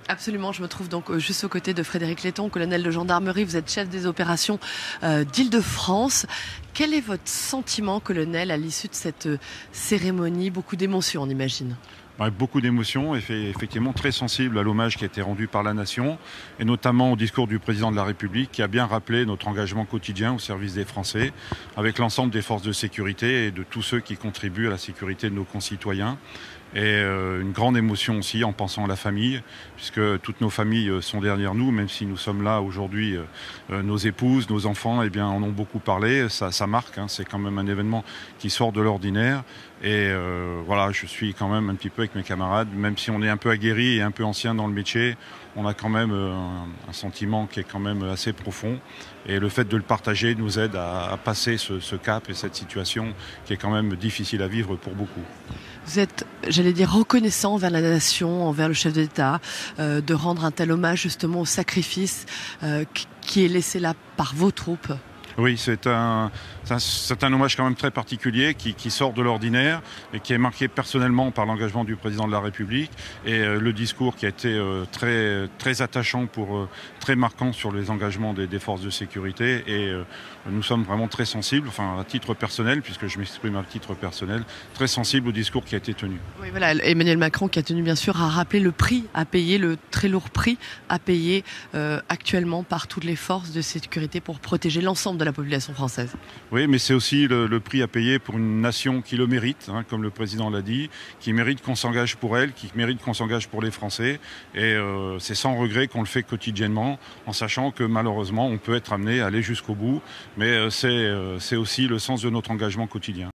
Absolument, je me trouve donc juste aux côtés de Frédéric Letton, colonel de gendarmerie. Vous êtes chef des opérations d'Île-de-France. Quel est votre sentiment, colonel, à l'issue de cette cérémonie? Beaucoup d'émotions, on imagine. Beaucoup d'émotions et effectivement très sensible à l'hommage qui a été rendu par la nation et notamment au discours du président de la République qui a bien rappelé notre engagement quotidien au service des Français avec l'ensemble des forces de sécurité et de tous ceux qui contribuent à la sécurité de nos concitoyens. Et une grande émotion aussi en pensant à la famille, puisque toutes nos familles sont derrière nous, même si nous sommes là aujourd'hui, nos épouses, nos enfants, eh bien, en ont beaucoup parlé. Ça marque, hein, c'est quand même un événement qui sort de l'ordinaire. Et voilà, je suis quand même un petit peu avec mes camarades, même si on est un peu aguerri et un peu ancien dans le métier, on a quand même un sentiment qui est quand même assez profond. Et le fait de le partager nous aide à passer ce cap et cette situation qui est quand même difficile à vivre pour beaucoup. Vous êtes, j'allais dire, reconnaissant envers la nation, envers le chef d'État, de rendre un tel hommage justement au sacrifice qui est laissé là par vos troupes. Oui, c'est un hommage quand même très particulier qui sort de l'ordinaire et qui est marqué personnellement par l'engagement du président de la République et le discours qui a été très attachant très marquant sur les engagements des forces de sécurité et nous sommes vraiment très sensibles, enfin à titre personnel, puisque je m'exprime à titre personnel, très sensibles au discours qui a été tenu. Oui, voilà, Emmanuel Macron qui a tenu bien sûr à rappeler le prix à payer, le très lourd prix à payer actuellement par toutes les forces de sécurité pour protéger l'ensemble de la population française. Oui, mais c'est aussi le prix à payer pour une nation qui le mérite, hein, comme le président l'a dit, qui mérite qu'on s'engage pour elle, qui mérite qu'on s'engage pour les Français. Et c'est sans regret qu'on le fait quotidiennement, en sachant que malheureusement, on peut être amené à aller jusqu'au bout. Mais c'est aussi le sens de notre engagement quotidien.